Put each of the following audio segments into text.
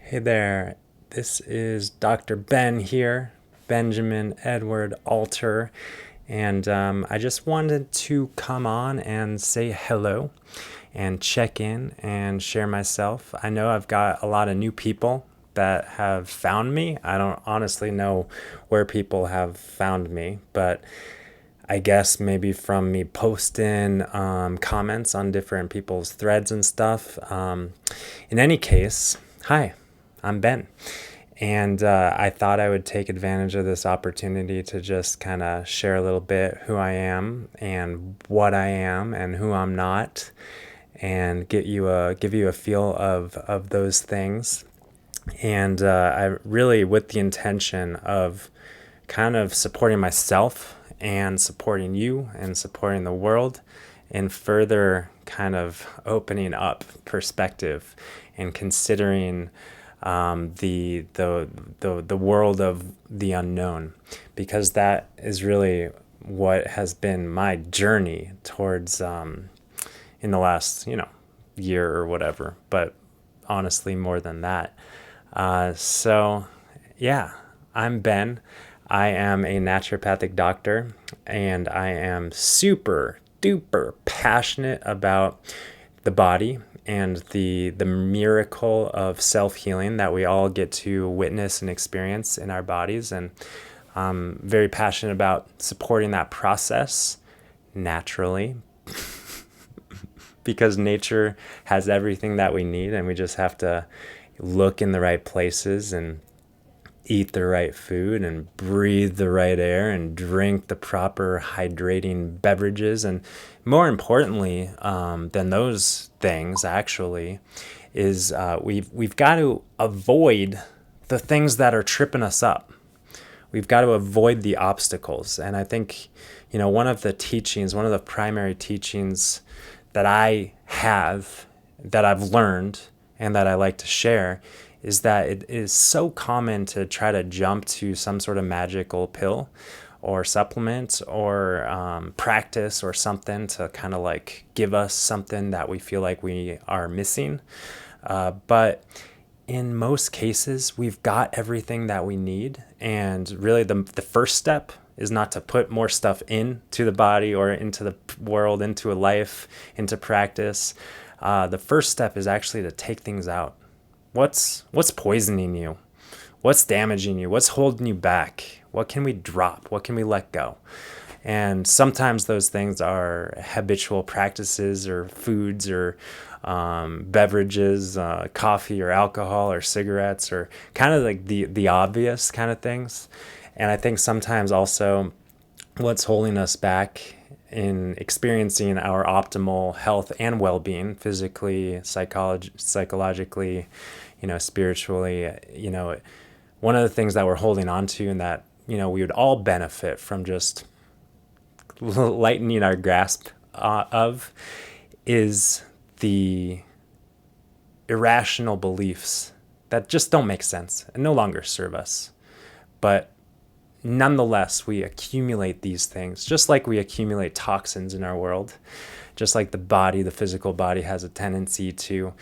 Hey there, this is Dr. Ben here, Benjamin Edward Alter, and I just wanted to come on and say hello and check in and share myself. I know I've got a lot of new people that have found me. I don't honestly know where people have found me, but I guess maybe from me posting comments on different people's threads and stuff. In any case, hi, I'm Ben. And I thought I would take advantage of this opportunity to just kind of share a little bit who I am and what I am and who I'm not, and give you a feel of those things. And I really, with the intention of kind of supporting myself and supporting you and supporting the world, and further kind of opening up perspective and considering the world of the unknown, because that is really what has been my journey towards in the last year or whatever, but honestly more than that. So yeah, I'm Ben. I am a naturopathic doctor, and I am super duper passionate about the body and the miracle of self-healing that we all get to witness and experience in our bodies. And I'm very passionate about supporting that process naturally, because nature has everything that we need, and we just have to look in the right places and eat the right food and breathe the right air and drink the proper hydrating beverages. And more importantly than those things actually is we've got to avoid the things that are tripping us up. We've got to avoid the obstacles. And I think, one of the primary teachings that I have, that I've learned and that I like to share, is that it is so common to try to jump to some sort of magical pill or supplement or practice or something to kind of like give us something that we feel like we are missing. But in most cases, we've got everything that we need. And really the first step is not to put more stuff into the body or into the world, into a life, into practice. The first step is actually to take things out. What's poisoning you? What's damaging you? What's holding you back? What can we drop? What can we let go? And sometimes those things are habitual practices or foods or beverages, coffee or alcohol or cigarettes, or kind of like the obvious kind of things. And I think sometimes also what's holding us back in experiencing our optimal health and well-being, physically, psychologically, spiritually, one of the things that we're holding on to, and that, we would all benefit from just lightening our grasp of, is the irrational beliefs that just don't make sense and no longer serve us. But nonetheless, we accumulate these things, just like we accumulate toxins in our world, just like the physical body has a tendency to,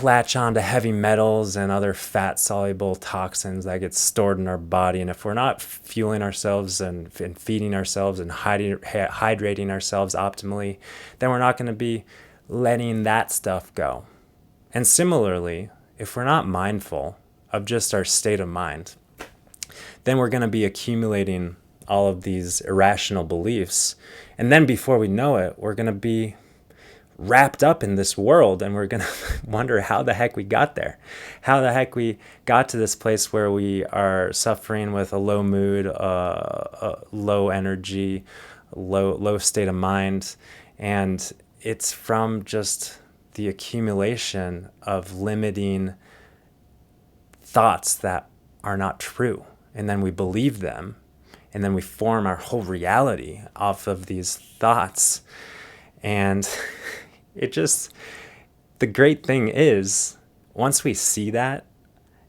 latch on to heavy metals and other fat-soluble toxins that get stored in our body. And if we're not fueling ourselves and feeding ourselves and hydrating ourselves optimally, then we're not going to be letting that stuff go. And similarly, if we're not mindful of just our state of mind, then we're going to be accumulating all of these irrational beliefs. And then before we know it, we're going to be wrapped up in this world, and we're going to wonder how the heck we got there, how the heck we got to this place where we are suffering with a low mood, a low energy, low state of mind. And it's from just the accumulation of limiting thoughts that are not true. And then we believe them, and then we form our whole reality off of these thoughts. And the great thing is, once we see that,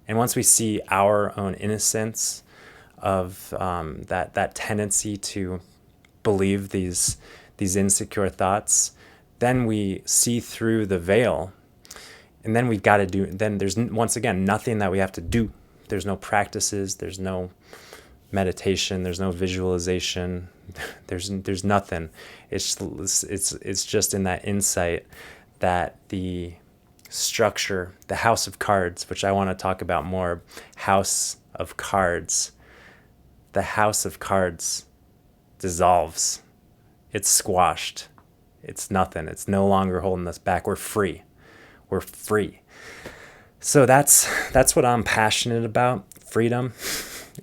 and once we see our own innocence of that tendency to believe these insecure thoughts, then we see through the veil And then we've got to do, then there's once again nothing that we have to do. There's no practices, there's no meditation, there's no visualization, there's nothing. It's just in that insight that the structure, the house of cards, which I want to talk about more, house of cards, the house of cards dissolves. It's squashed. It's nothing. It's no longer holding us back. We're free. We're free. So that's what I'm passionate about, freedom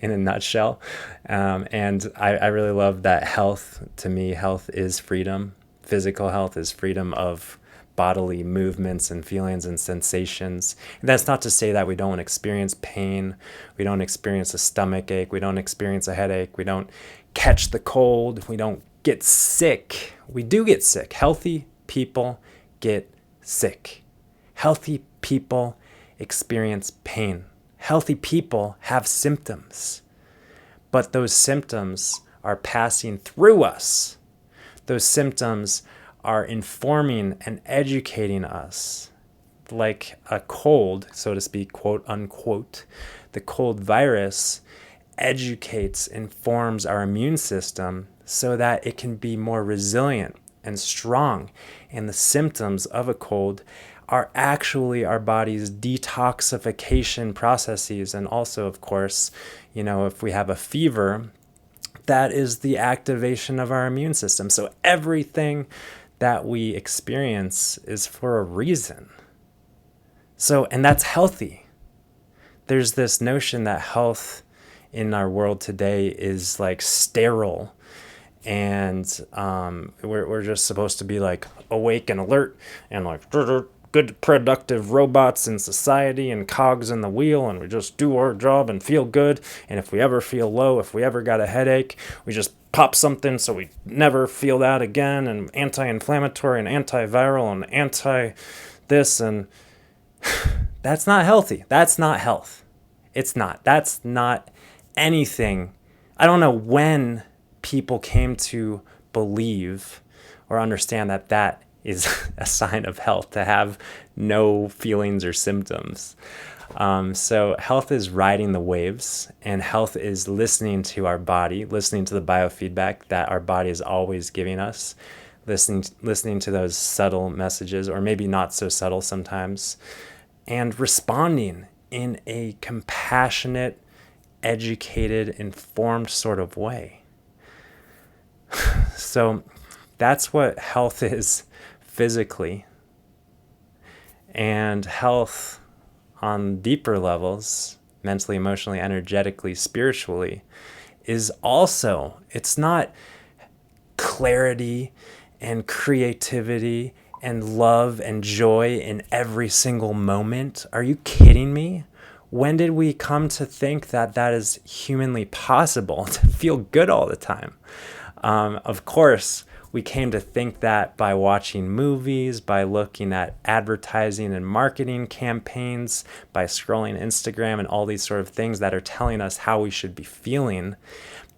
in a nutshell. And I really love that health, to me, health is freedom. Physical health is freedom of bodily movements and feelings and sensations. And that's not to say that we don't experience pain, we don't experience a stomach ache, we don't experience a headache, we don't catch the cold, we don't get sick. We do get sick. Healthy people get sick. Healthy people experience pain. Healthy people have symptoms, but those symptoms are passing through us. Those symptoms are informing and educating us. Like a cold, so to speak, quote unquote, the cold virus educates, informs our immune system so that it can be more resilient and strong. And the symptoms of a cold are actually our body's detoxification processes. And also, of course, if we have a fever, that is the activation of our immune system. So everything that we experience is for a reason. So, and that's healthy. There's this notion that health in our world today is like sterile, and we're just supposed to be like awake and alert and like good productive robots in society and cogs in the wheel, and we just do our job and feel good. And if we ever feel low, if we ever got a headache, we just pop something so we never feel that again, and anti-inflammatory and antiviral and anti this, and that's not healthy. That's not health. It's not. That's not anything. I don't know when people came to believe or understand that that is a sign of health, to have no feelings or symptoms. So health is riding the waves, and health is listening to our body, listening to the biofeedback that our body is always giving us, listening to those subtle messages, or maybe not so subtle sometimes, and responding in a compassionate, educated, informed sort of way. So that's what health is physically. And health on deeper levels, mentally, emotionally, energetically, spiritually, is also, it's not clarity and creativity and love and joy in every single moment. Are you kidding me? When did we come to think that that is humanly possible, to feel good all the time? Of course, we came to think that by watching movies, by looking at advertising and marketing campaigns, by scrolling Instagram and all these sort of things that are telling us how we should be feeling.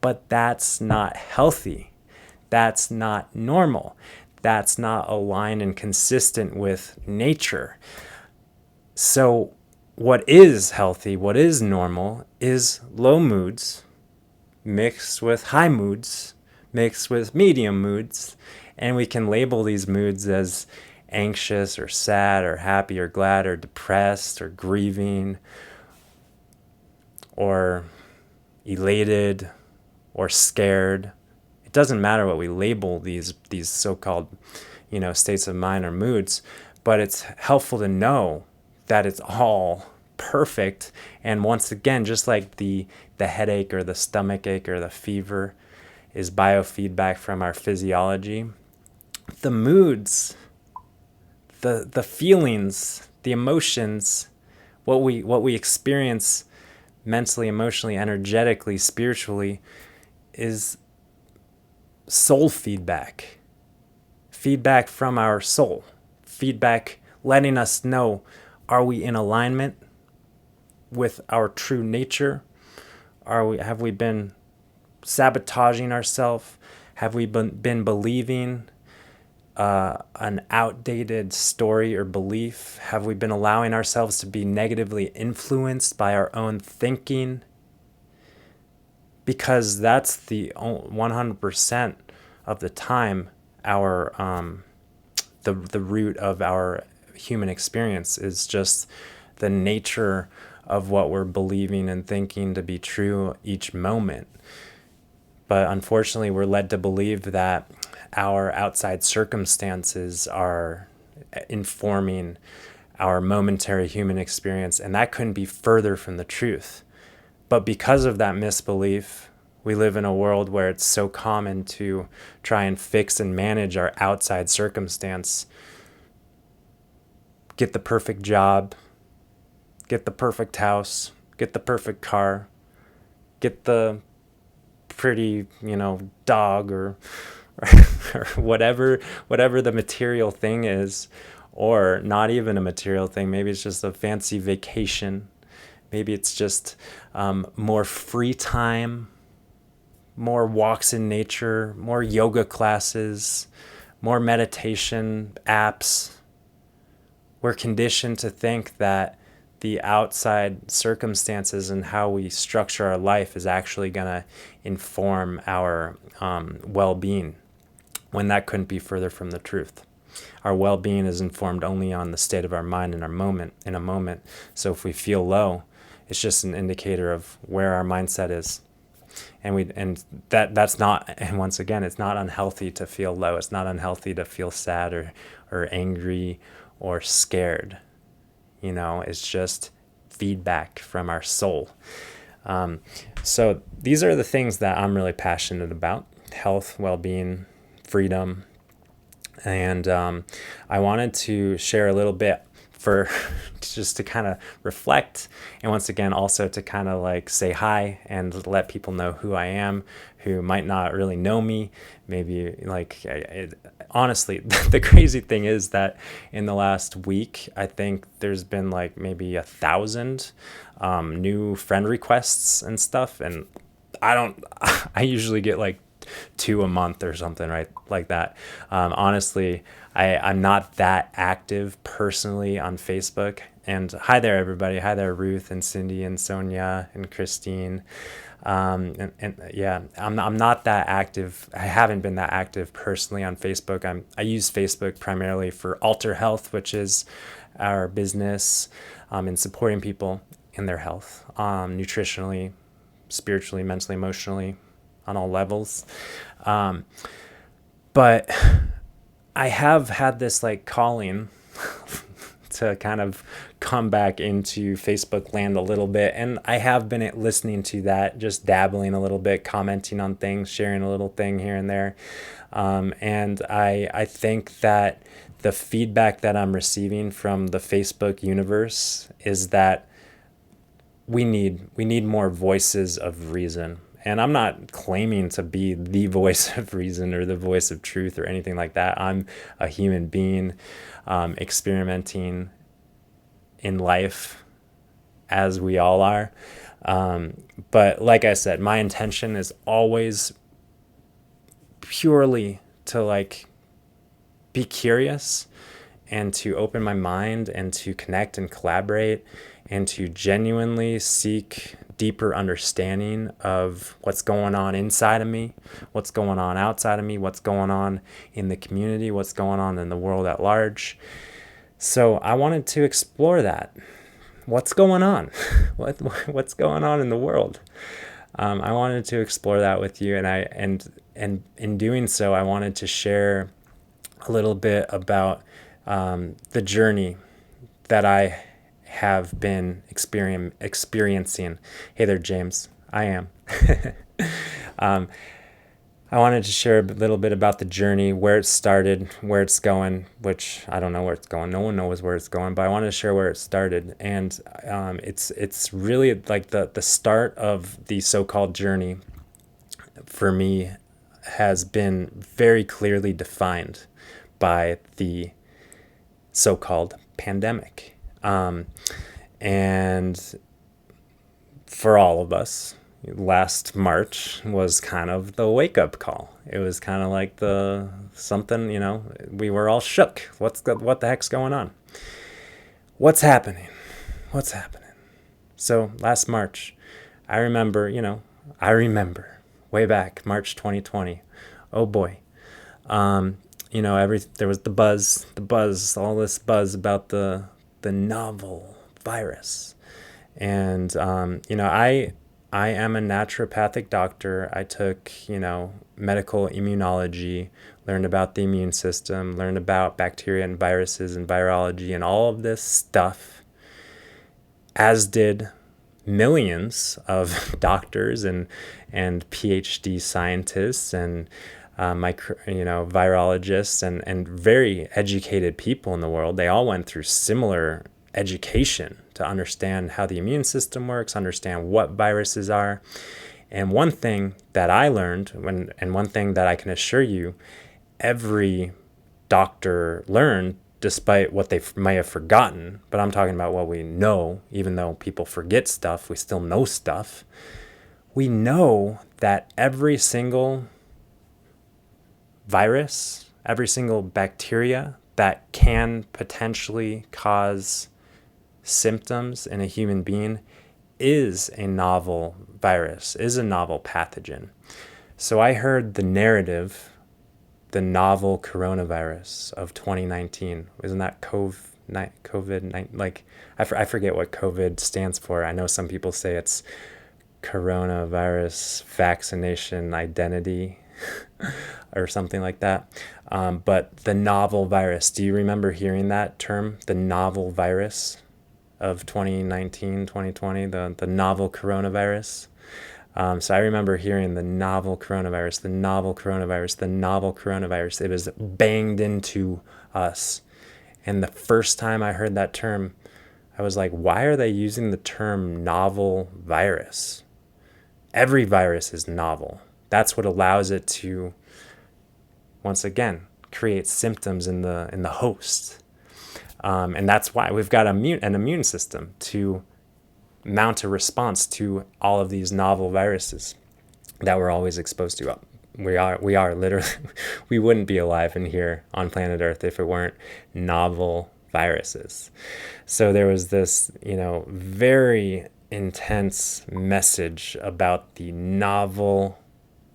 But that's not healthy. That's not normal. That's not aligned and consistent with nature. So what is healthy, what is normal, is low moods mixed with high moods, mixed with medium moods. And we can label these moods as anxious or sad or happy or glad or depressed or grieving or elated or scared. It doesn't matter what we label these so-called, states of mind or moods, but it's helpful to know that it's all perfect. And once again, just like the headache or the stomach ache or the fever is biofeedback from our physiology, the moods, the feelings, the emotions, what we experience mentally, emotionally, energetically, spiritually, is soul feedback from our soul, feedback letting us know, are we in alignment with our true nature? Have we been sabotaging ourselves? Have we been believing an outdated story or belief? Have we been allowing ourselves to be negatively influenced by our own thinking? Because that's the 100% of the time our the root of our human experience is just the nature of what we're believing and thinking to be true each moment. But unfortunately, we're led to believe that our outside circumstances are informing our momentary human experience, and that couldn't be further from the truth. But because of that misbelief, we live in a world where it's so common to try and fix and manage our outside circumstance. Get the perfect job, get the perfect house, get the perfect car, get the pretty, dog or whatever the material thing is, or not even a material thing. Maybe it's just a fancy vacation. Maybe it's just more free time, more walks in nature, more yoga classes, more meditation apps. We're conditioned to think that the outside circumstances and how we structure our life is actually going to inform our well-being, when that couldn't be further from the truth. Our well-being is informed only on the state of our mind in a moment. So if we feel low, it's just an indicator of where our mindset is. That's not, and once again, it's not unhealthy to feel low. It's not unhealthy to feel sad or angry or scared. It's just feedback from our soul. So these are the things that I'm really passionate about: health, well-being, freedom. And I wanted to share a little bit for just to kind of reflect, and once again also to kind of like say hi and let people know who I am, who might not really know me. Maybe honestly, the crazy thing is that in the last week, I think there's been like maybe 1,000 new friend requests and stuff, and I usually get like 2 a month or something, right? Like that. Honestly, I'm not that active personally on Facebook. And hi there, everybody. Hi there, Ruth and Cindy and Sonia and Christine. Yeah, I'm not that active. I haven't been that active personally on Facebook. I use Facebook primarily for Alter Health, which is our business in supporting people in their health, nutritionally, spiritually, mentally, emotionally, on all levels. But I have had this like calling to kind of come back into Facebook land a little bit. And I have been listening to that, just dabbling a little bit, commenting on things, sharing a little thing here and there. And I think that the feedback that I'm receiving from the Facebook universe is that we need more voices of reason. And I'm not claiming to be the voice of reason or the voice of truth or anything like that. I'm a human being experimenting in life, as we all are. But like I said, my intention is always purely to like be curious and to open my mind and to connect and collaborate and to genuinely seek deeper understanding of what's going on inside of me, what's going on outside of me, what's going on in the community, what's going on in the world at large. So I wanted to explore that. What's going on? What's going on in the world? I wanted to explore that with you, and in doing so, I wanted to share a little bit about the journey that I have been experiencing. Hey there, James. I am. I wanted to share a little bit about the journey, where it started, where it's going, which I don't know where it's going. No one knows where it's going, but I wanted to share where it started. And it's really like the start of the so-called journey for me has been very clearly defined by the so-called pandemic. And for all of us, last March was kind of the wake up call. It was kind of like the something, we were all shook. What the heck's going on? What's happening? What's happening? So last March, I remember, way back March 2020. Oh boy. There was the buzz, all this buzz about the novel virus. And, I am a naturopathic doctor. I took, medical immunology, learned about the immune system, learned about bacteria and viruses and virology and all of this stuff, as did millions of doctors and PhD scientists and virologists and very educated people in the world. They all went through similar education to understand how the immune system works, understand what viruses are. And one thing that I learned, and one thing that I can assure you, every doctor learned, despite what they might have forgotten, but I'm talking about what we know. Even though people forget stuff, we still know stuff. We know that every single virus, every single bacteria that can potentially cause symptoms in a human being is a novel virus, is a novel pathogen. So I heard the narrative, the novel coronavirus of 2019. Isn't that COVID? Like, I forget what COVID stands for. I know some people say it's coronavirus vaccination identity or something like that. But the novel virus, do you remember hearing that term? The novel virus of 2019, 2020, the novel coronavirus. So I remember hearing the novel coronavirus, the novel coronavirus, the novel coronavirus. It was banged into us. And the first time I heard that term, I was like, why are they using the term novel virus? Every virus is novel. That's what allows it to, once again, create symptoms in the host. And that's why we've got an immune system to mount a response to all of these novel viruses that we're always exposed to. We are literally, we wouldn't be alive in here on planet Earth if it weren't novel viruses. So there was this, very intense message about the novel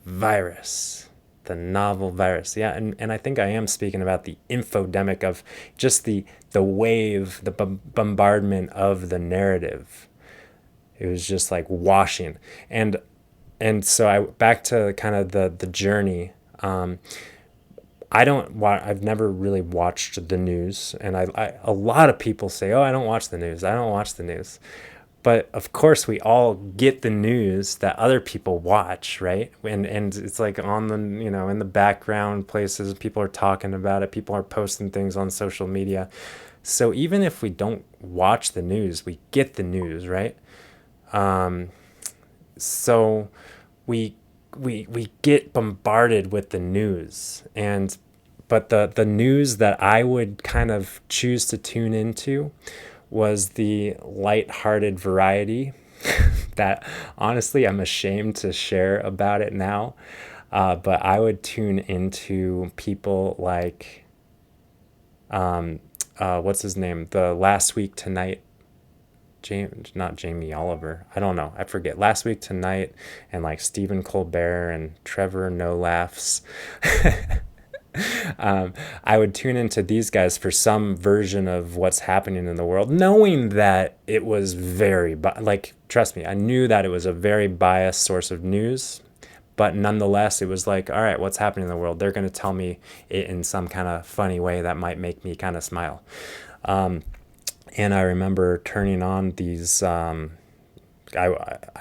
virus. The novel virus. Yeah, and I think I am speaking about the infodemic of just the wave, the bombardment of the narrative. It was just like washing. And so back to kind of the journey. I've never really watched the news, and a lot of people say, "Oh, I don't watch the news. I don't watch the news." But of course, we all get the news that other people watch, right? And it's like on the, in the background places, people are talking about it. People are posting things on social media. So even if we don't watch the news, we get the news, right? So we get bombarded with the news, but the news that I would kind of choose to tune into was the lighthearted variety that honestly I'm ashamed to share about it now. But I would tune into people like, what's his name? The Last Week Tonight, not Jamie Oliver. I don't know. I forget. Last Week Tonight and like Stephen Colbert and Trevor No Laughs. I would tune into these guys for some version of what's happening in the world, knowing that it was trust me, I knew that it was a very biased source of news, but nonetheless, it was like, all right, what's happening in the world? They're going to tell me it in some kind of funny way that might make me kind of smile. And I remember turning on these, I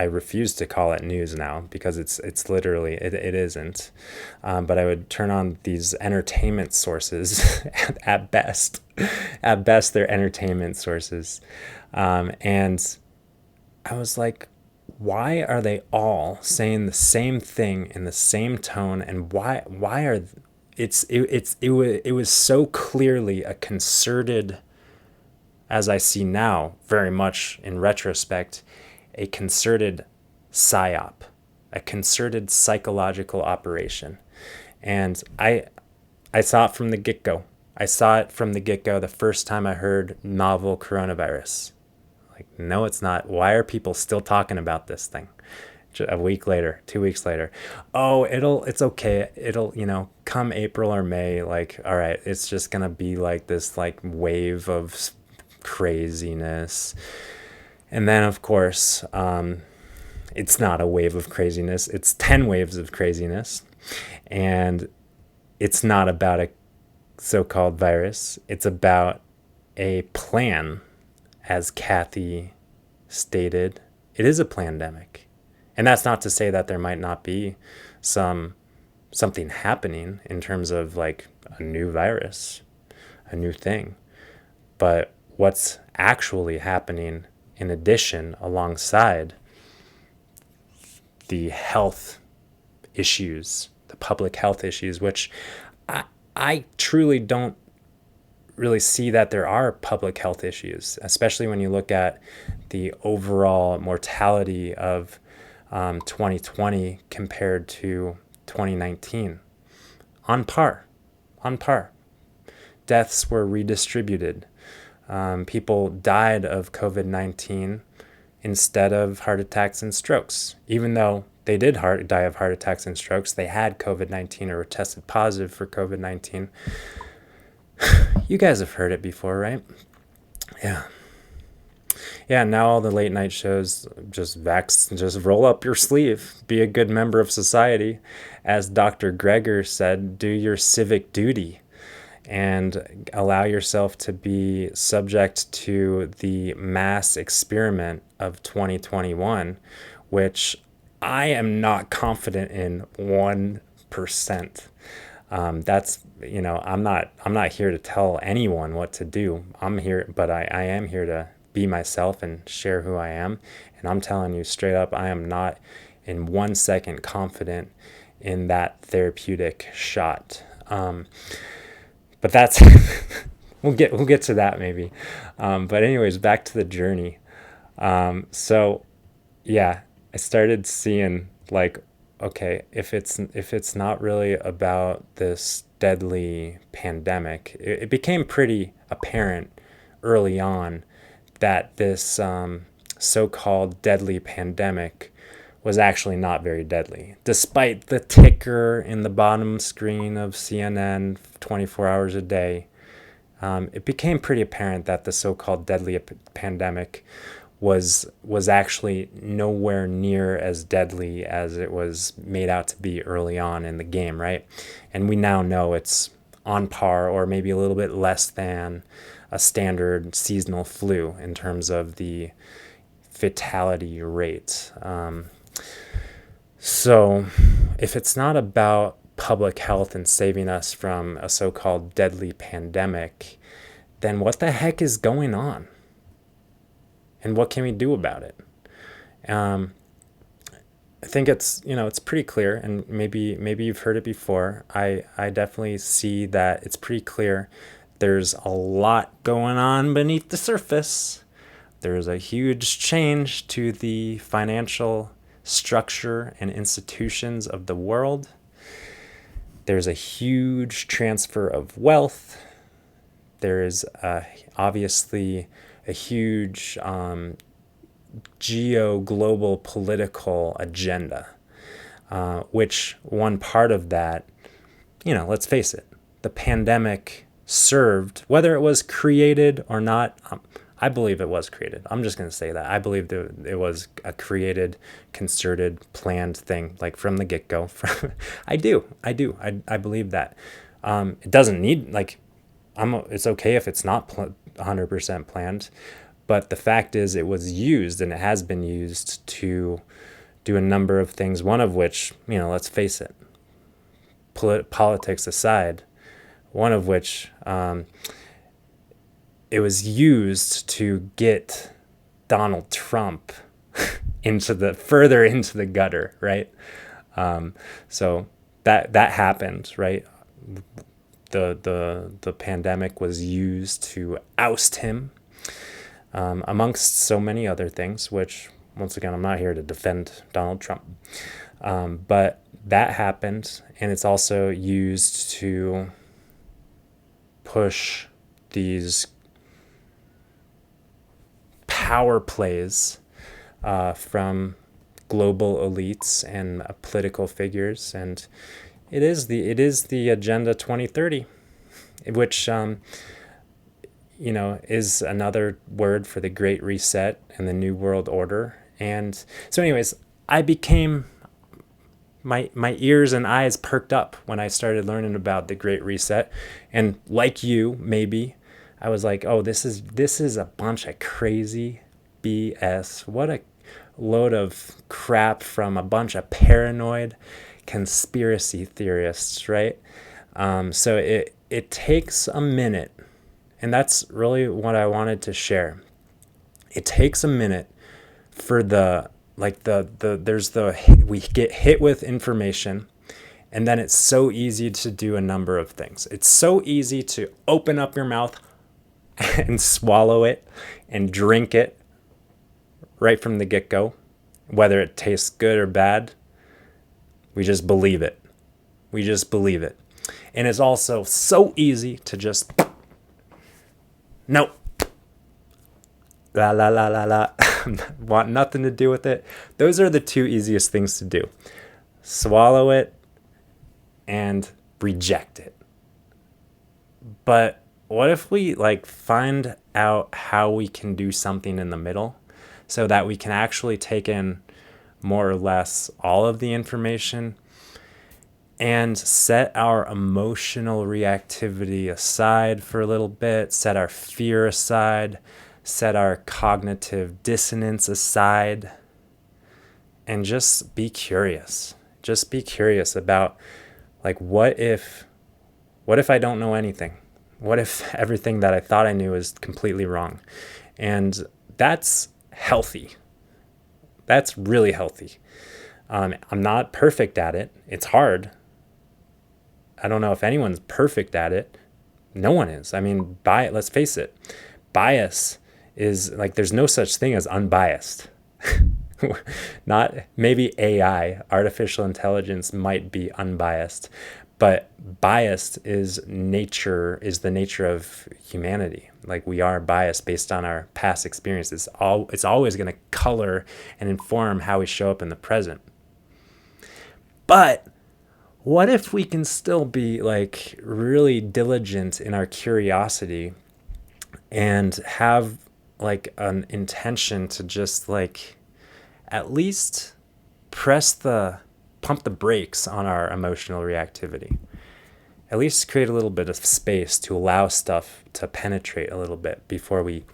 refuse to call it news now because it's literally it isn't, but I would turn on these entertainment sources at best they're entertainment sources, and I was like, why are they all saying the same thing in the same tone, and why are it was so clearly a concerted, as I see now very much in retrospect, a concerted psyop, a concerted psychological operation. And I saw it from the get-go. I saw it from the get-go the first time I heard novel coronavirus. Like, no, it's not. Why are people still talking about this thing? A week later, 2 weeks later, oh, it's okay. It'll, come April or May, like, all right, it's just gonna be like this, like, wave of craziness. And then, of course, it's not a wave of craziness. It's 10 waves of craziness. And it's not about a so-called virus. It's about a plan, as Kathy stated. It is a plandemic. And that's not to say that there might not be something happening in terms of like a new virus, a new thing. But what's actually happening in addition, alongside the health issues, the public health issues, which I truly don't really see that there are public health issues, especially when you look at the overall mortality of 2020 compared to 2019. On par. Deaths were redistributed. People died of COVID-19 instead of heart attacks and strokes. Even though they did die of heart attacks and strokes, they had COVID-19 or were tested positive for COVID-19. You guys have heard it before, right? Yeah, now all the late night shows just roll up your sleeve, be a good member of society. As Dr. Greger said, do your civic duty and allow yourself to be subject to the mass experiment of 2021, which I am not confident in 1%. That's, I'm not here to tell anyone what to do. I'm here, but I am here to be myself and share who I am. And I'm telling you straight up, I am not in 1 second confident in that therapeutic shot. But that's, we'll get to that maybe. But anyways, back to the journey. So yeah, I started seeing like, okay, if it's not really about this deadly pandemic, it became pretty apparent early on that this so-called deadly pandemic was actually not very deadly, despite the ticker in the bottom screen of CNN 24 hours a day. It became pretty apparent that the so-called deadly pandemic was actually nowhere near as deadly as it was made out to be early on in the game, right? And we now know it's on par or maybe a little bit less than a standard seasonal flu in terms of the fatality rate. So if it's not about public health and saving us from a so-called deadly pandemic, then what the heck is going on? And what can we do about it? I think it's pretty clear, and maybe you've heard it before. I definitely see that it's pretty clear. There's a lot going on beneath the surface. There's a huge change to the financial structure and institutions of the world. There's a huge transfer of wealth. There is obviously a huge global political agenda, which one part of that, let's face it, the pandemic served, whether it was created or not. I believe it was created. I'm just going to say that. I believe that it was a created, concerted, planned thing, like from the get-go. I do. I believe that. It doesn't need, it's okay if it's not 100% planned, but the fact is it was used, and it has been used to do a number of things, one of which, let's face it, politics aside, one of which it was used to get Donald Trump further into the gutter, right? So that happened, right? The pandemic was used to oust him, amongst so many other things, which once again, I'm not here to defend Donald Trump. But that happened, and it's also used to push these power plays from global elites and political figures, and it is the Agenda 2030, which is another word for the Great Reset and the New World Order. And so, anyways, I became my ears and eyes perked up when I started learning about the Great Reset, and like you, maybe I was like, oh, this is a bunch of crazy BS. What a load of crap from a bunch of paranoid conspiracy theorists, right? So it takes a minute, and that's really what I wanted to share. It takes a minute for we get hit with information, and then it's so easy to do a number of things. It's so easy to open up your mouth and swallow it and drink it right from the get-go. Whether it tastes good or bad, we just believe it. We just believe it. And it's also so easy to just, nope, la la la la la, want nothing to do with it. Those are the two easiest things to do. Swallow it and reject it. But what if we find out how we can do something in the middle so that we can actually take in more or less all of the information and set our emotional reactivity aside for a little bit, set our fear aside, set our cognitive dissonance aside, and just be curious. Just be curious about what if I don't know anything? What if everything that I thought I knew is completely wrong? And that's healthy. That's really healthy. I'm not perfect at it. It's hard. I don't know if anyone's perfect at it. No one is. I mean, let's face it. Bias is there's no such thing as unbiased. Not maybe AI, artificial intelligence might be unbiased, but biased is the nature of humanity. We are biased based on our past experiences. It's always going to color and inform how we show up in the present. But what if we can still be really diligent in our curiosity and have an intention to just at least pump the brakes on our emotional reactivity. At least create a little bit of space to allow stuff to penetrate a little bit before we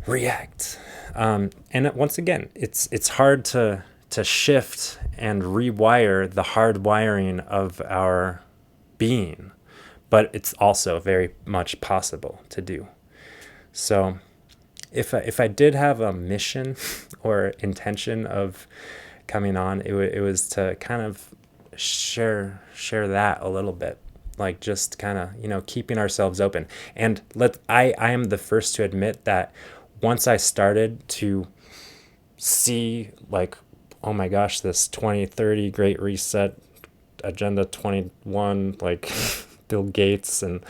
react. And once again, it's hard to shift and rewire the hard wiring of our being, but it's also very much possible to do. So if I did have a mission or intention of coming on, it was to kind of share that a little bit, just kind of keeping ourselves open. And I am the first to admit that once I started to see oh my gosh, this 2030 Great Reset, Agenda 21, Bill Gates and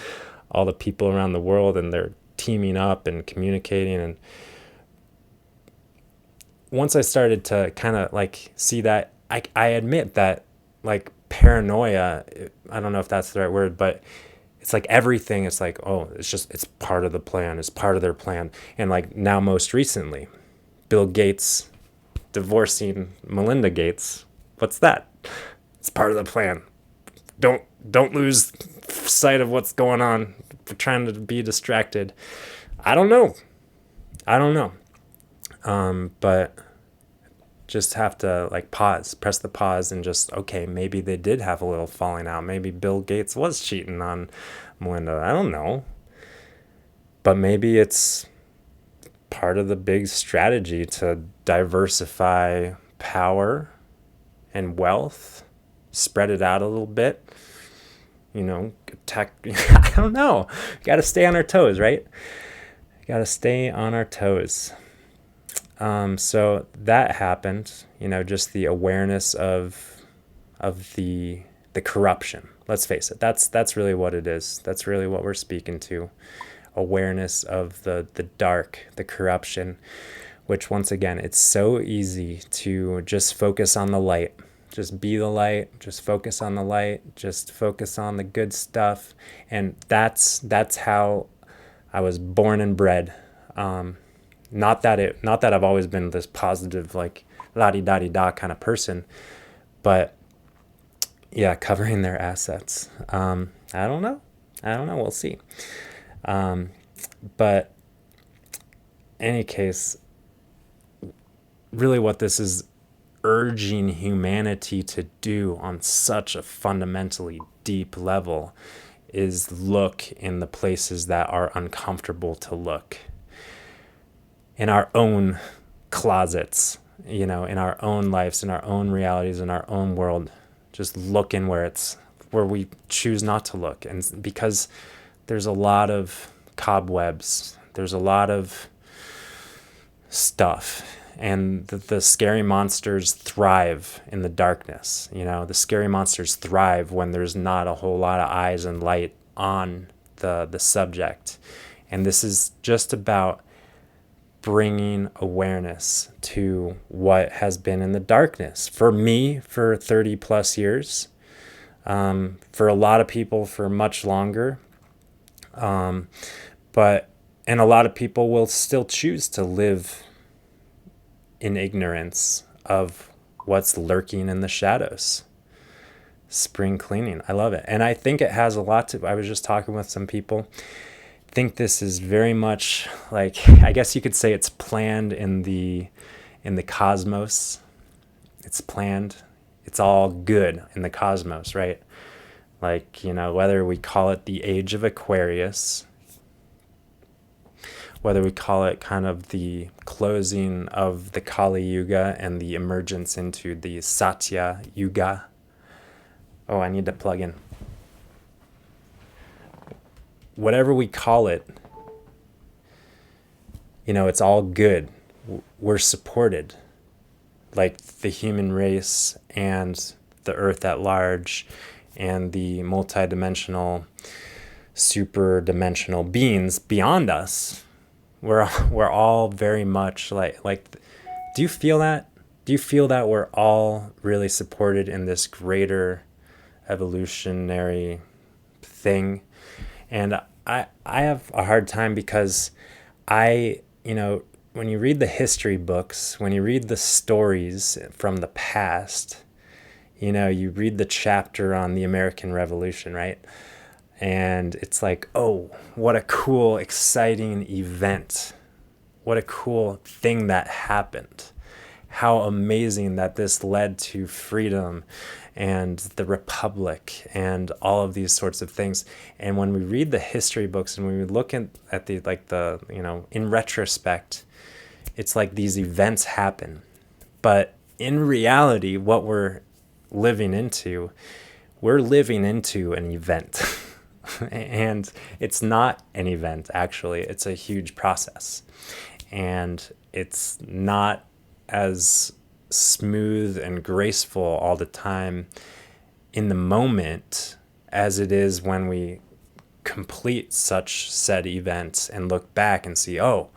all the people around the world, and they're teaming up and communicating. And once I started to kind of see that, I admit that paranoia, I don't know if that's the right word, but it's everything. It's it's part of the plan. It's part of their plan. And now most recently, Bill Gates divorcing Melinda Gates. What's that? It's part of the plan. Don't lose sight of what's going on. We're trying to be distracted. I don't know. But just have to press the pause and just, okay, maybe they did have a little falling out. Maybe Bill Gates was cheating on Melinda. I don't know. But maybe it's part of the big strategy to diversify power and wealth, spread it out a little bit, attack. I don't know. Got to stay on our toes, right? Got to stay on our toes. So that happened, just the awareness of the corruption. Let's face it. That's really what it is. That's really what we're speaking to. Awareness of the dark, the corruption, which once again, it's so easy to just focus on the light. Just be the light, just focus on the light, just focus on the good stuff. And that's how I was born and bred. Not that I've always been this positive, like la di da di da kind of person, but yeah, covering their assets. I don't know. We'll see. But any case, really what this is urging humanity to do on such a fundamentally deep level is look in the places that are uncomfortable to look. In our own closets, in our own lives, in our own realities, in our own world, just looking where we choose not to look. And because there's a lot of cobwebs, there's a lot of stuff, and the scary monsters thrive in the darkness. The scary monsters thrive when there's not a whole lot of eyes and light on the subject. And this is just about bringing awareness to what has been in the darkness. For me, for 30 plus years, for a lot of people for much longer, and a lot of people will still choose to live in ignorance of what's lurking in the shadows. Spring cleaning, I love it. And I think it has a lot to, I was just talking with some people, think this is very much like, I guess you could say it's planned in the cosmos. It's planned. It's all good in the cosmos, right? Like, whether we call it the age of Aquarius, whether we call it kind of the closing of the Kali Yuga and the emergence into the Satya Yuga. Oh, I need to plug in. Whatever we call it, it's all good. We're supported. Like the human race and the earth at large and the multidimensional, super dimensional beings beyond us. We're all very much like, do you feel that? Do you feel that we're all really supported in this greater evolutionary thing? And I have a hard time because when you read the history books, when you read the stories from the past, you read the chapter on the American Revolution, right? And it's like, oh, what a cool, exciting event. What a cool thing that happened. How amazing that this led to freedom and the republic and all of these sorts of things. And when we read the history books and when we look at in retrospect, it's like these events happen. But in reality, what we're living into an event. And it's not an event, actually. It's a huge process. And it's not as smooth and graceful all the time in the moment as it is when we complete such said events and look back and see, oh,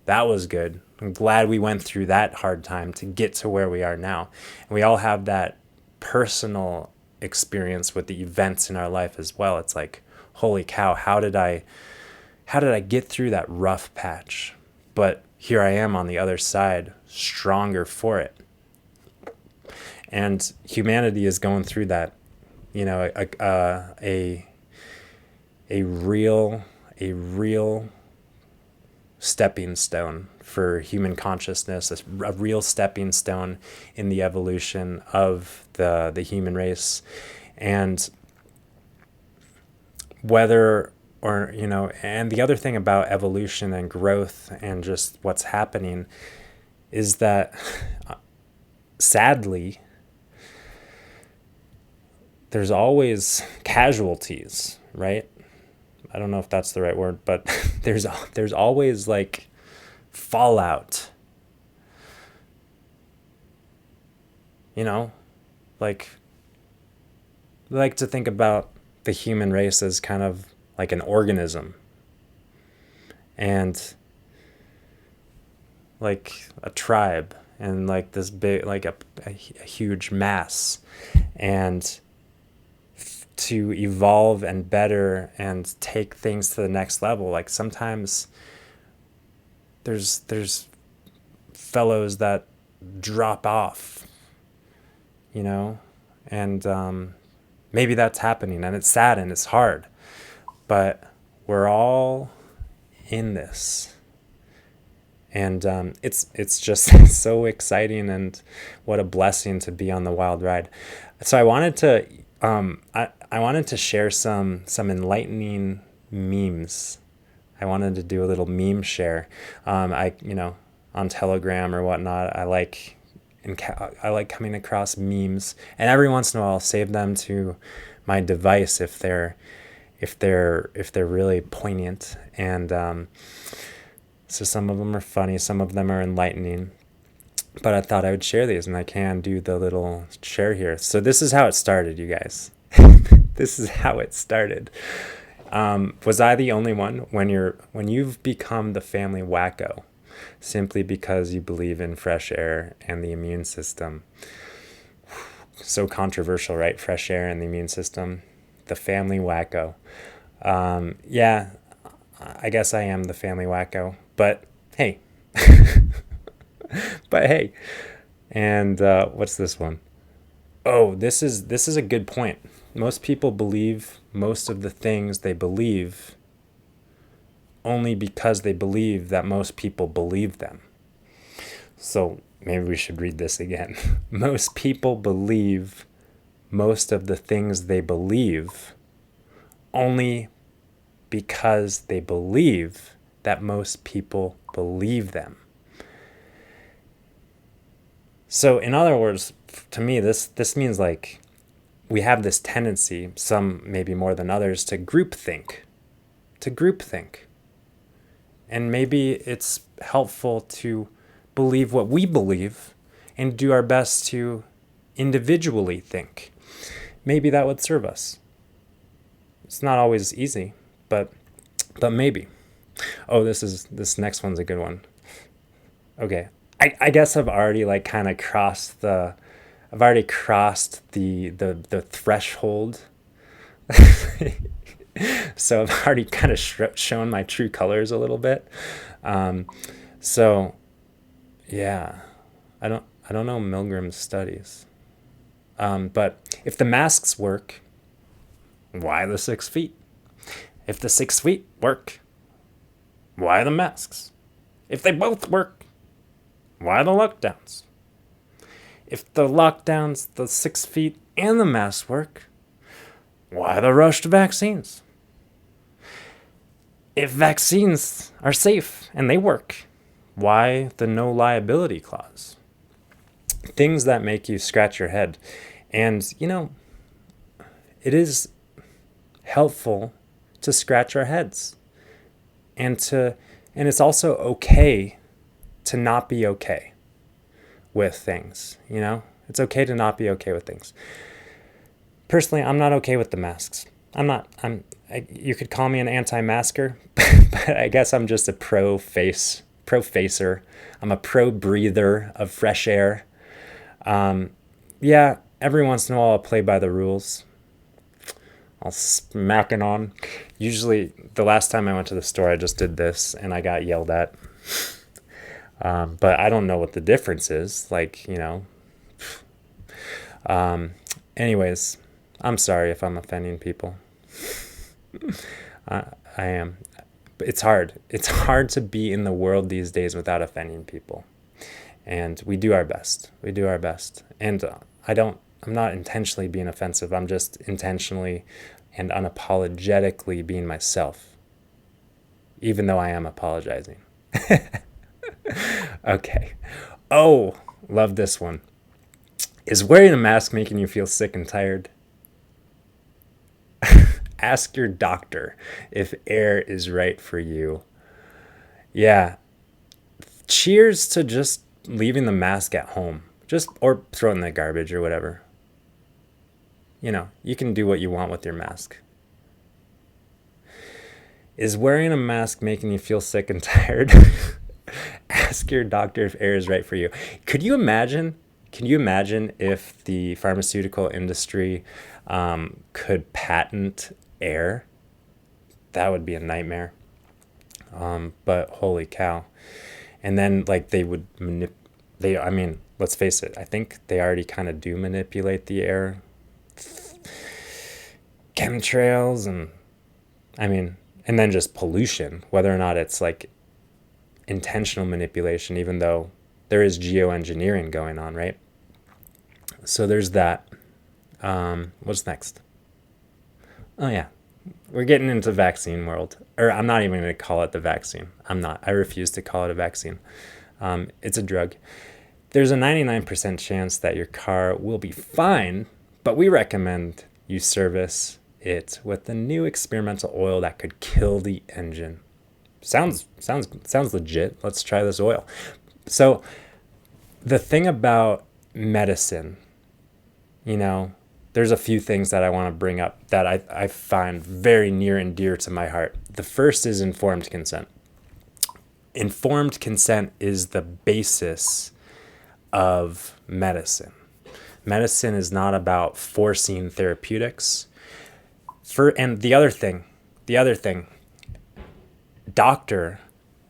that was good. I'm glad we went through that hard time to get to where we are now. And we all have that personal experience with the events in our life as well. It's like, holy cow, how did I get through that rough patch? But here I am on the other side, stronger for it. And humanity is going through that, a real stepping stone for human consciousness, a real stepping stone in the evolution of the human race. And whether or, and the other thing about evolution and growth and just what's happening is that sadly, there's always casualties, right? I don't know if that's the right word, but there's always like fallout You know, like, we like to think about the human race as kind of like an organism and like a tribe and like this big, like a huge mass. And to evolve and better and take things to the next level, like sometimes there's fellows that drop off, you know, and maybe that's happening, and it's sad and it's hard, but we're all in this, and it's just so exciting, and what a blessing to be on the wild ride. So I wanted to I wanted to share some enlightening memes. I wanted to do a little meme share. I on Telegram or whatnot. I like coming across memes, and every once in a while I'll save them to my device if they're really poignant. And so some of them are funny, some of them are enlightening. But I thought I would share these, and I can do the little share here. So this is how it started, you guys. This is how it started. Was I the only one when you've become the family wacko simply because you believe in fresh air and the immune system? So controversial, right? Fresh air and the immune system. The family wacko. Yeah, I guess I am the family wacko. But hey. But hey. And what's this one? Oh, this is a good point. Most people believe most of the things they believe only because they believe that most people believe them. So maybe we should read this again. Most people believe most of the things they believe only because they believe that most people believe them. So in other words, to me, this means like we have this tendency, some maybe more than others, to groupthink. And maybe it's helpful to believe what we believe and do our best to individually think. Maybe that would serve us. It's not always easy, but maybe. Oh, this next one's a good one. Okay. I guess I've already like kind of crossed the threshold. So I've already kind of shown my true colors a little bit. So yeah, I don't know Milgram's studies. But if the masks work, why the 6 feet? If the 6 feet work, why the masks? If they both work, why the lockdowns? If the lockdowns, the 6 feet, and the masks work, why the rush to vaccines? If vaccines are safe and they work, why the no liability clause? Things that make you scratch your head. And, it is helpful to scratch our heads. And it's also okay to not be okay with things, It's okay to not be okay with things. Personally, I'm not okay with the masks. You could call me an anti-masker, but I guess I'm just a pro-facer. I'm a pro-breather of fresh air. Yeah, every once in a while I'll play by the rules. I'll smack it on. Usually, the last time I went to the store, I just did this, and I got yelled at. But I don't know what the difference is. Anyways, I'm sorry if I'm offending people. I am. But it's hard. It's hard to be in the world these days without offending people. And we do our best. And I'm not intentionally being offensive. I'm just intentionally and unapologetically being myself, even though I am apologizing. Okay. Oh, love this one. Is wearing a mask making you feel sick and tired? Ask your doctor if air is right for you. Yeah. Cheers to just leaving the mask at home. Just, or throw it in the garbage or whatever. You can do what you want with your mask. Is wearing a mask making you feel sick and tired? Ask your doctor if air is right for you. Can you imagine if the pharmaceutical industry could patent air? That would be a nightmare. But holy cow. And then like let's face it, I think they already kind of do manipulate the air. Chemtrails and then just pollution, whether or not it's like intentional manipulation, even though there is geoengineering going on, right? So there's that. What's next? Oh yeah, we're getting into vaccine world. Or I'm not even going to call it the vaccine. I refuse to call it a vaccine. It's a drug. There's a 99% chance that your car will be fine, but we recommend you service it with the new experimental oil that could kill the engine. Sounds legit. Let's try this oil. So the thing about medicine, there's a few things that I want to bring up that I find very near and dear to my heart. The first is informed consent. Informed consent is the basis of medicine. Medicine is not about forcing therapeutics. And the other thing, doctor,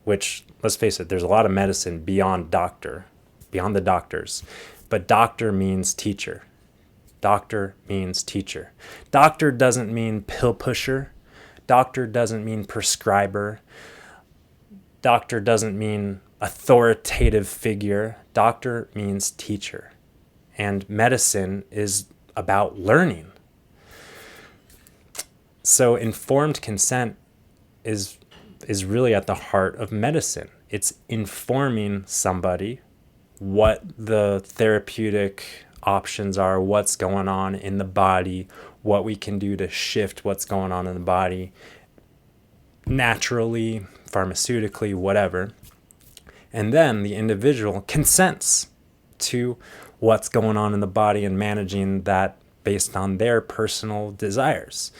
which, let's face it, there's a lot of medicine beyond the doctors, but doctor means teacher. Doctor means teacher. Doctor doesn't mean pill pusher. Doctor doesn't mean prescriber. Doctor doesn't mean authoritative figure. Doctor means teacher. And medicine is about learning. So informed consent is really at the heart of medicine. It's informing somebody what the therapeutic options are, what's going on in the body, what we can do to shift what's going on in the body naturally, pharmaceutically, whatever. And then the individual consents to what's going on in the body and managing that based on their personal desires.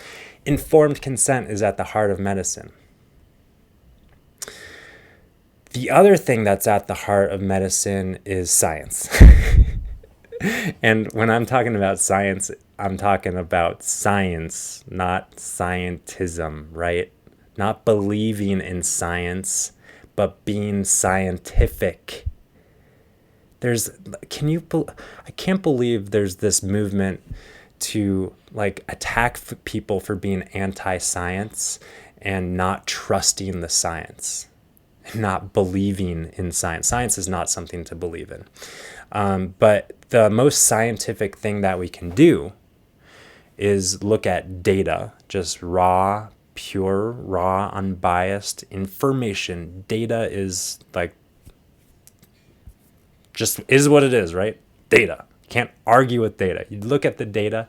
Informed consent is at the heart of medicine. The other thing that's at the heart of medicine is science. And when I'm talking about science, I'm talking about science, not scientism, right? Not believing in science, but being scientific. I can't believe there's this movement to like attack people for being anti-science and not trusting the science, not believing in science. Science is not something to believe in. But the most scientific thing that we can do is look at data, just pure, raw, unbiased information. Data is like, just is what it is, right? Data. Can't argue with data. You look at the data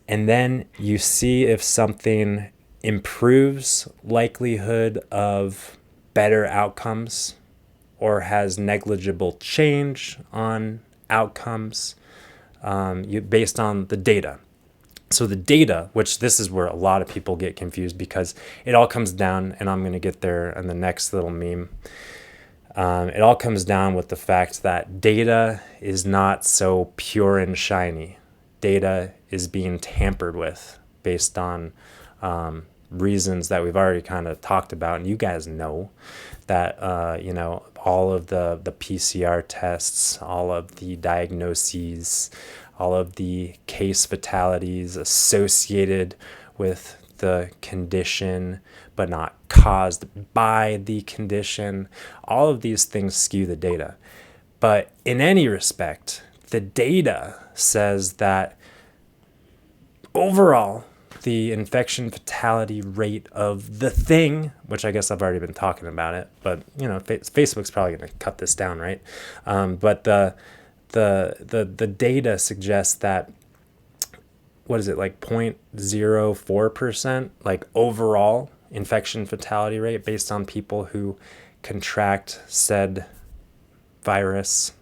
and then you see if something improves likelihood of better outcomes or has negligible change on outcomes based on the data. So the data, which this is where a lot of people get confused because it all comes down, and I'm going to get there in the next little meme. It all comes down with the fact that data is not so pure and shiny. Data is being tampered with based on reasons that we've already kind of talked about. And you guys know that, all of the PCR tests, all of the diagnoses, all of the case fatalities associated with the condition, but not caused by the condition. All of these things skew the data. But in any respect, the data says that overall, the infection fatality rate of the thing, which I guess I've already been talking about it, but Facebook's probably going to cut this down, right? But the data suggests that, what is it, like 0.04%, like overall infection fatality rate based on people who contract said virus.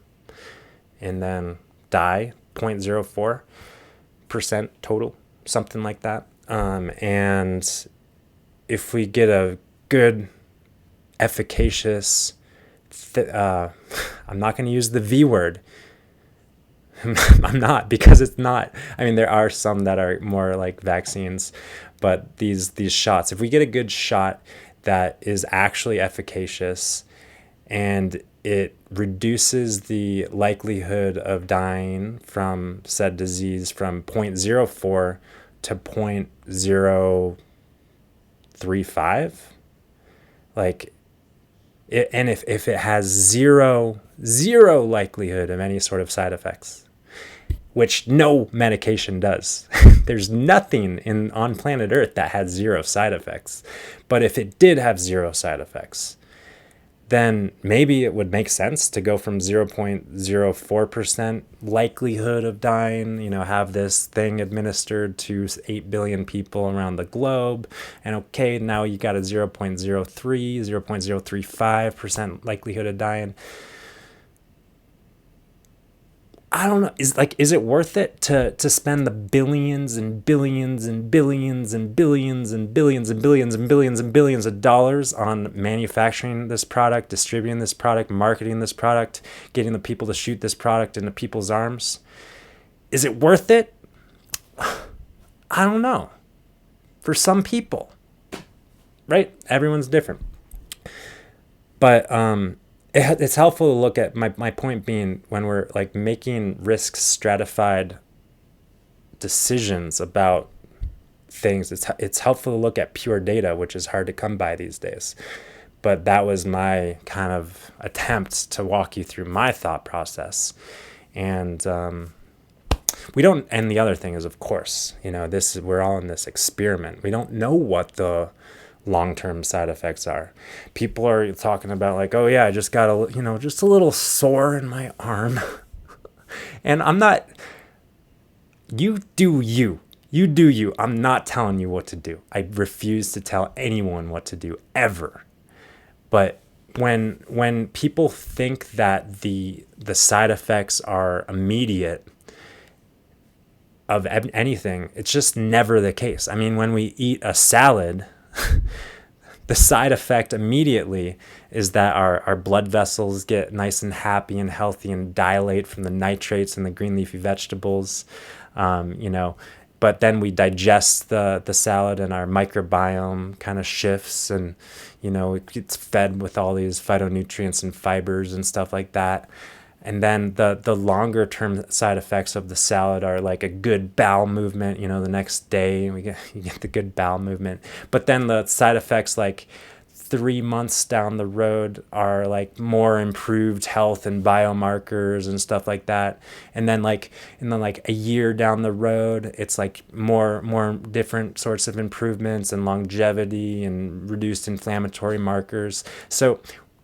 and then die 0.04% total, something like that. And if we get a good, efficacious, I'm not going to use the V word. I'm not, because it's not. I mean, there are some that are more like vaccines, but these shots, if we get a good shot that is actually efficacious and it reduces the likelihood of dying from said disease from 0.04 to 0.035, like it, and if it has zero likelihood of any sort of side effects, which no medication does. There's nothing on planet Earth that has zero side effects. But if it did have zero side effects, then maybe it would make sense to go from 0.04% likelihood of dying, have this thing administered to 8 billion people around the globe. And okay, now you got a 0.35% likelihood of dying. I don't know. Is it worth it to spend the billions and billions and billions and billions and billions and billions and billions and billions of dollars on manufacturing this product, distributing this product, marketing this product, getting the people to shoot this product into people's arms? Is it worth it? I don't know. For some people, right? Everyone's different. But it's helpful to look at, my point being, when we're like making risk stratified decisions about things, it's helpful to look at pure data, which is hard to come by these days. But that was my kind of attempt to walk you through my thought process. And we don't, and the other thing is, of course, we're all in this experiment. We don't know what the long-term side effects are. People are talking about like, oh yeah, I just got just a little sore in my arm. And I'm not, you do you do you. I'm not telling you what to do. I refuse to tell anyone what to do ever. But when people think that the side effects are immediate of anything, it's just never the case. I mean, when we eat a salad, the side effect immediately is that our blood vessels get nice and happy and healthy and dilate from the nitrates in the green leafy vegetables, but then we digest the salad and our microbiome kind of shifts, and it gets fed with all these phytonutrients and fibers and stuff like that. And then the longer term side effects of the salad are like a good bowel movement, the next day you get the good bowel movement. But then the side effects like 3 months down the road are like more improved health and biomarkers and stuff like that. And then like a year down the road, it's like more different sorts of improvements and longevity and reduced inflammatory markers. So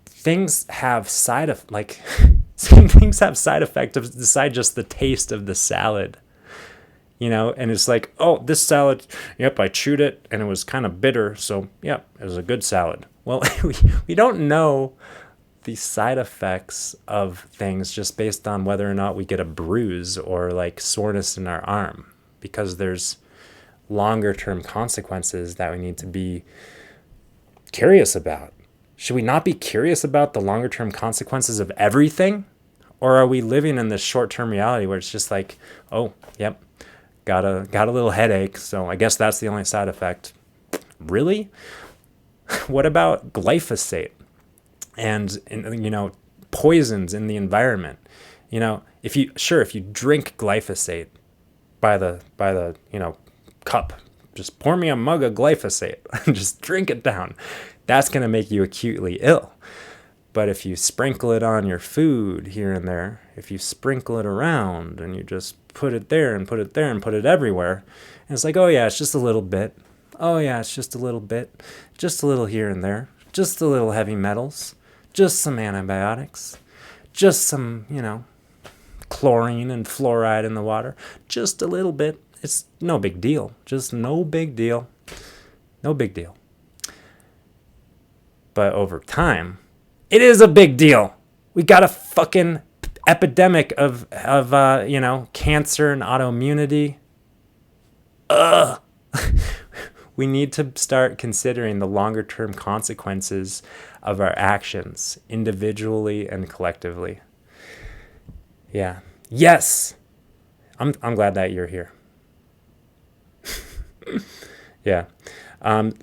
things have things have side effects besides just the taste of the salad, and it's like, oh, this salad, yep, I chewed it and it was kind of bitter, so yeah, it was a good salad. Well, we don't know the side effects of things just based on whether or not we get a bruise or like soreness in our arm, because there's longer term consequences that we need to be curious about. Should we not be curious about the longer term consequences of everything? Or are we living in this short term reality where it's just like, oh, yep, got a little headache, so I guess that's the only side effect? Really? What about glyphosate and poisons in the environment? If you drink glyphosate by the cup, just pour me a mug of glyphosate and just drink it down. That's going to make you acutely ill. But if you sprinkle it on your food here and there, if you sprinkle it around and you just put it there and put it there and put it everywhere, and it's like, oh yeah, it's just a little bit. Oh yeah, it's just a little bit. Just a little here and there. Just a little heavy metals. Just some antibiotics. Just some, chlorine and fluoride in the water. Just a little bit. It's no big deal. Just no big deal. No big deal. But over time, it is a big deal. We gotta fucking epidemic of cancer and autoimmunity. We need to start considering the longer term consequences of our actions individually and collectively. Yeah. Yes. I'm glad that you're here. Yeah.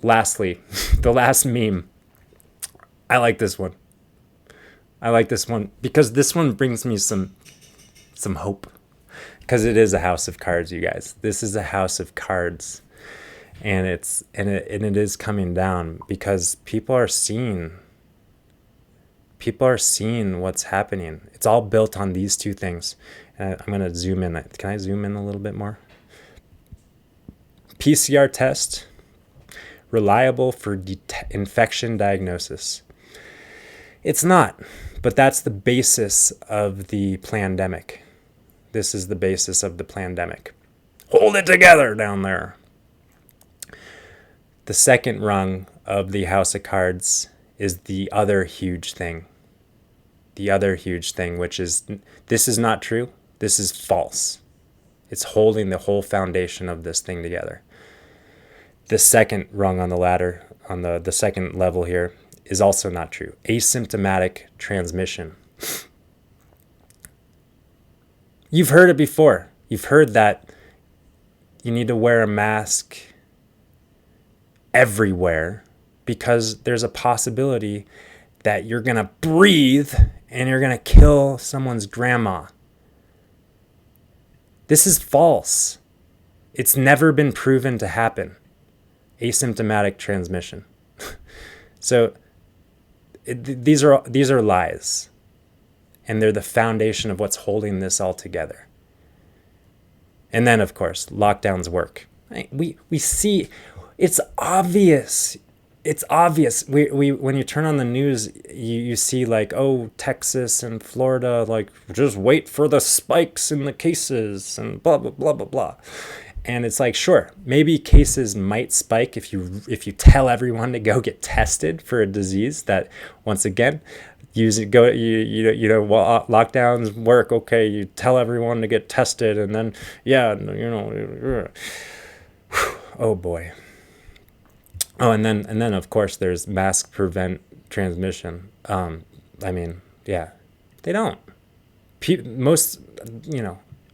Lastly, the last meme. I like this one. Because this one brings me some hope. Because it is a house of cards, you guys. This is a house of cards. And it is coming down because people are seeing what's happening. It's all built on these two things. And I'm going to zoom in. Can I zoom in a little bit more? PCR test, reliable for infection diagnosis. It's not, but that's the basis of the plandemic. This is the basis of the plandemic. Hold it together down there. The second rung of the house of cards is the other huge thing. The other huge thing, which is, this is not true. This is false. It's holding the whole foundation of this thing together. The second rung on the ladder, on the second level here, is also not true. Asymptomatic transmission. You've heard it before. You've heard that you need to wear a mask everywhere because there's a possibility that you're going to breathe and you're going to kill someone's grandma. This is false. It's never been proven to happen. Asymptomatic transmission. So these are lies. And they're the foundation of what's holding this all together. And then, of course, lockdowns work. We see, it's obvious. It's obvious. We when you turn on the news, you see like, oh, Texas and Florida, like, just wait for the spikes in the cases and blah, blah, blah, blah, blah. And it's like, sure, maybe cases might spike if you tell everyone to go get tested for a disease that, once again, lockdowns work. Okay, you tell everyone to get tested, and then oh boy. Oh, and then of course there's mask prevent transmission. They don't.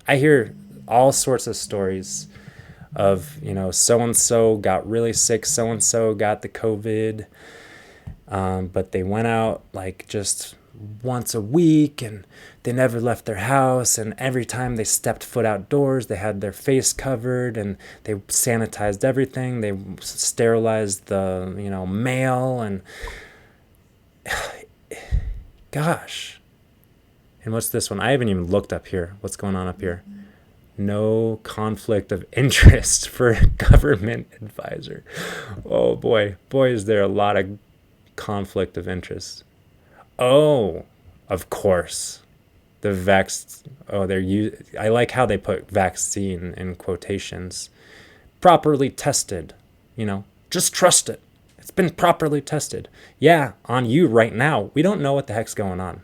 I hear all sorts of stories of, so-and-so got really sick, so-and-so got the COVID, but they went out like just once a week and they never left their house, and every time they stepped foot outdoors they had their face covered and they sanitized everything, they sterilized the mail, and gosh. And what's this one? I haven't even looked up here. What's going on up here? No conflict of interest for a government advisor. Oh boy, is there a lot of conflict of interest. Oh, of course. I like how they put vaccine in quotations. Properly tested, just trust it. It's been properly tested. Yeah, on you right now. We don't know what the heck's going on.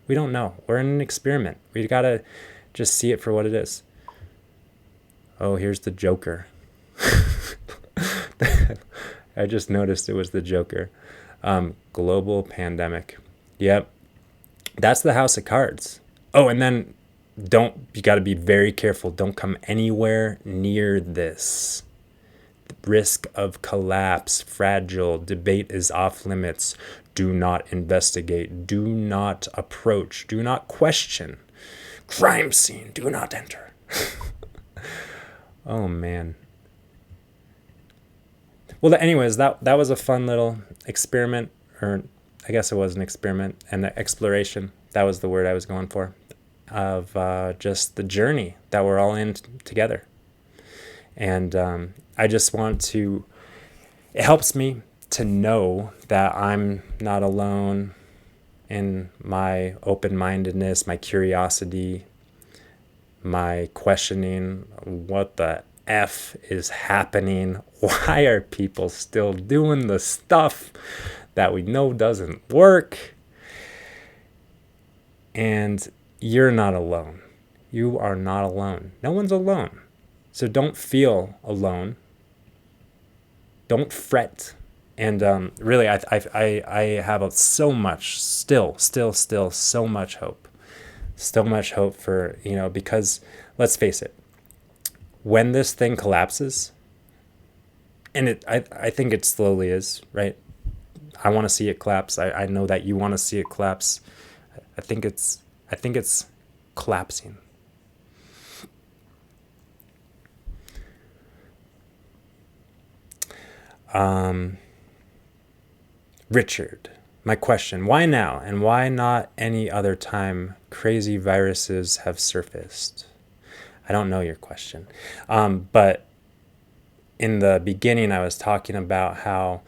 We don't know. We're in an experiment. We gotta just see it for what it is. Oh, here's the Joker. I just noticed it was the Joker. Global pandemic. Yep. That's the house of cards. Oh, and then you got to be very careful. Don't come anywhere near this. The risk of collapse, fragile, debate is off limits. Do not investigate. Do not approach. Do not question. Crime scene. Do not enter. Oh, man. Well, anyways, that was a fun little experiment, or I guess it was an experiment, and the exploration, that was the word I was going for, of just the journey that we're all in together. And I just want to, it helps me to know that I'm not alone in my open-mindedness, my curiosity, my questioning, what the F is happening? Why are people still doing the stuff that we know doesn't work? And you're not alone. You are not alone. No one's alone. So don't feel alone. Don't fret. And really, I have so much, still so much hope. So much hope for, because let's face it, when this thing collapses, and I think it slowly is, right? I want to see it collapse. I know that you want to see it collapse. I think it's collapsing. Richard, my question, why now and why not any other time crazy viruses have surfaced? I don't know your question. But in the beginning, I was talking about how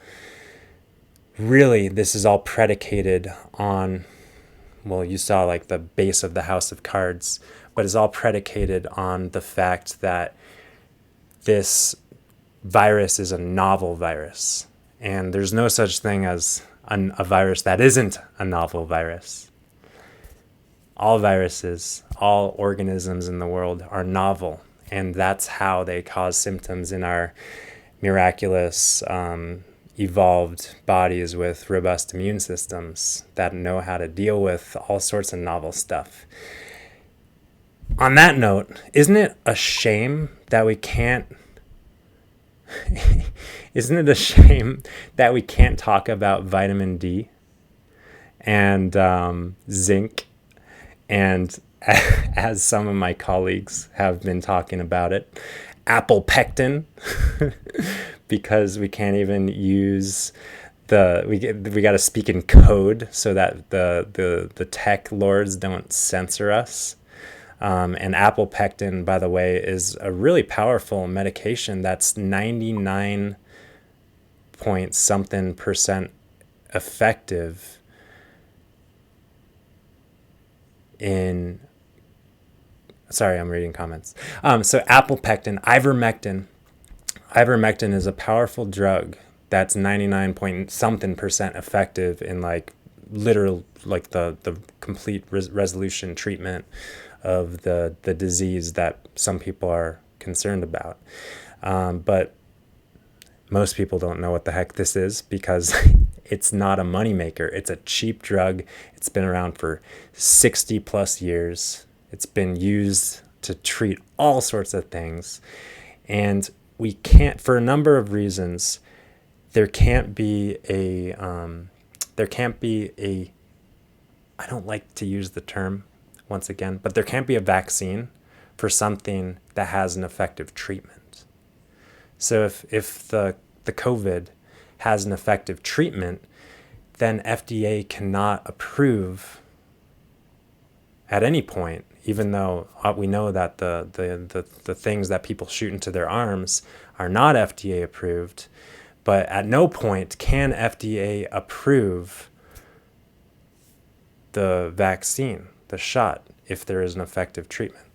really this is all predicated on, well, you saw like the base of the house of cards, but it's all predicated on the fact that this virus is a novel virus. And there's no such thing as a virus that isn't a novel virus. All viruses, all organisms in the world are novel. And that's how they cause symptoms in our miraculous, evolved bodies with robust immune systems that know how to deal with all sorts of novel stuff. On that note, isn't it a shame that we can't isn't it a shame that we can't talk about vitamin D and zinc, and as some of my colleagues have been talking about it, apple pectin, because we can't even use we got to speak in code so that the tech lords don't censor us. And apple pectin, by the way, is a really powerful medication that's 99 point something percent effective in, sorry, I'm reading comments. So apple pectin, ivermectin is a powerful drug that's 99 point something percent effective in like literal, like the complete resolution treatment of the disease that some people are concerned about. But most people don't know what the heck this is because it's not a moneymaker. It's a cheap drug. It's been around for 60 plus years. It's been used to treat all sorts of things. And we can't, for a number of reasons, there can't be a, I don't like to use the term once again, but there can't be a vaccine for something that has an effective treatment. So if the COVID has an effective treatment, then FDA cannot approve at any point, even though we know that the things that people shoot into their arms are not FDA approved, but at no point can FDA approve the vaccine, the shot, if there is an effective treatment.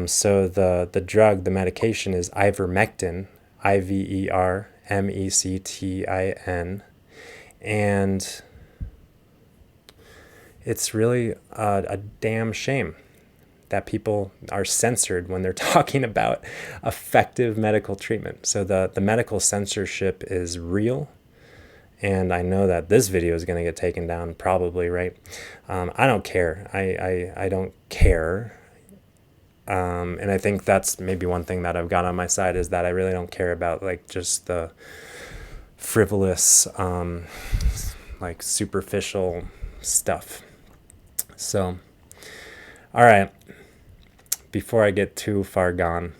So the drug, the medication is ivermectin, ivermectin, and it's really a damn shame that people are censored when they're talking about effective medical treatment. So the medical censorship is real. And I know that this video is going to get taken down probably, right? I don't care. I don't care. And I think that's maybe one thing that I've got on my side is that I really don't care about like just the frivolous, like superficial stuff. So, all right. Before I get too far gone.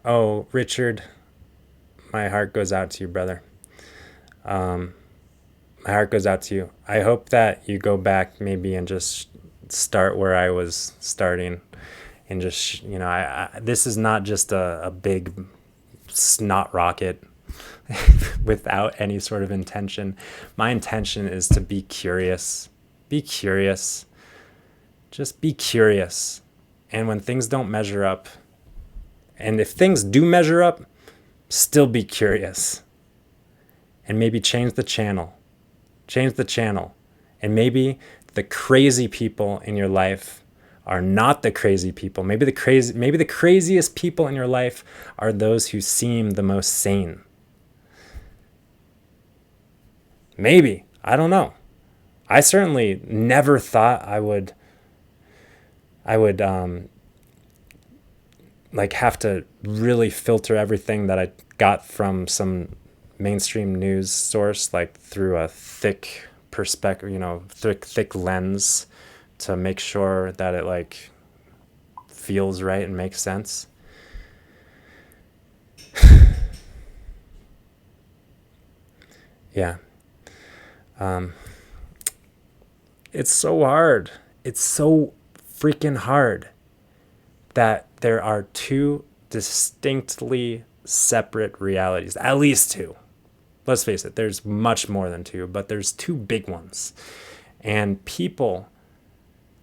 Oh, Richard, my heart goes out to you, brother. My heart goes out to you. I hope that you go back maybe and just start where I was starting, and just, this is not just a big snot rocket without any sort of intention. My intention is to be curious. Be curious. Just be curious. And when things don't measure up, and if things do measure up, still be curious. And maybe change the channel. Change the channel. And maybe the crazy people in your life are not the crazy people. Maybe the craziest people in your life are those who seem the most sane. Maybe. I don't know. I certainly never thought I would like have to really filter everything that I got from some mainstream news source, like through a thick perspective, thick lens, to make sure that it like feels right and makes sense. Yeah. It's so hard. It's so freaking hard that there are two distinctly separate realities, at least two. Let's face it, there's much more than two, but there's two big ones. And people,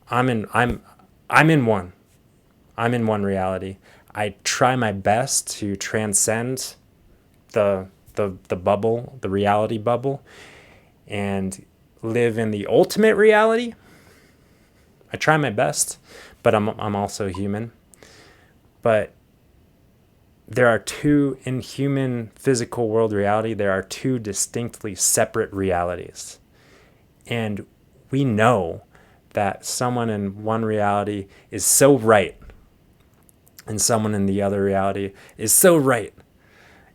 I'm in one. I'm in one reality. I try my best to transcend the bubble, the reality bubble, and live in the ultimate reality. I try my best, but I'm also human. But there are two, in human physical world reality, there are two distinctly separate realities. And we know that someone in one reality is so right, and someone in the other reality is so right,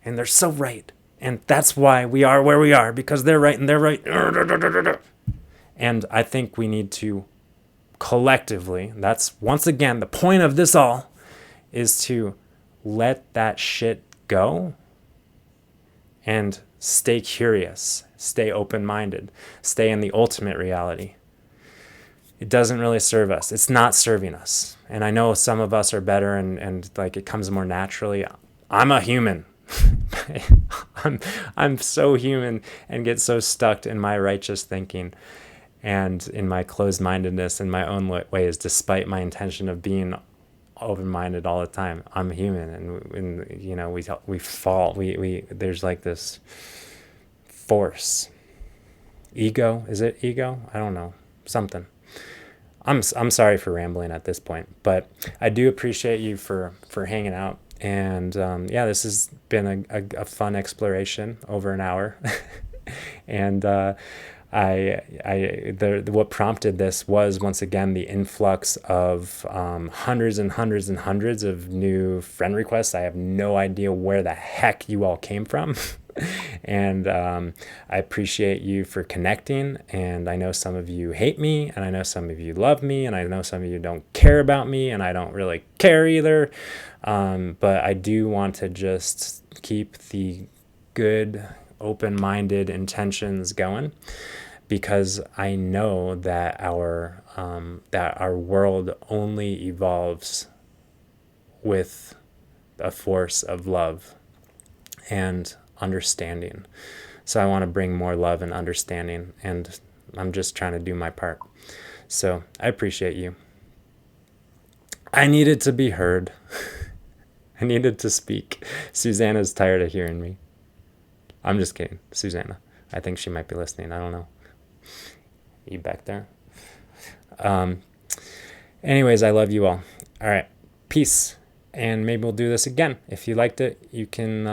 and they're so right. And that's why we are where we are, because they're right and they're right. And I think we need to collectively, that's once again the point of this all, is to let that shit go and stay curious, stay open-minded, stay in the ultimate reality. It doesn't really serve us. It's not serving us. And I know some of us are better and like it comes more naturally. I'm a human. I'm so human and get so stuck in my righteous thinking and in my closed-mindedness in my own ways, despite my intention of being open-minded all the time. I'm human, and we fall. We there's like this force. Ego, is it ego? I don't know. Something. I'm sorry for rambling at this point, but I do appreciate you for hanging out. And yeah, this has been a fun exploration over an hour. And what prompted this was once again the influx of hundreds and hundreds and hundreds of new friend requests. I have no idea where the heck you all came from. And I appreciate you for connecting. And I know some of you hate me, and I know some of you love me, and I know some of you don't care about me, and I don't really care either. But I do want to just keep the good, open-minded intentions going, because I know that our world only evolves with a force of love and understanding. So I want to bring more love and understanding, and I'm just trying to do my part. So I appreciate you. I needed to be heard. I needed to speak. Susanna's tired of hearing me. I'm just kidding, Susanna. I think she might be listening. I don't know. You back there? Anyways, I love you all. All right. Peace. And maybe we'll do this again. If you liked it, you can,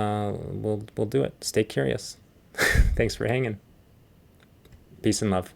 we'll do it. Stay curious. Thanks for hanging. Peace and love.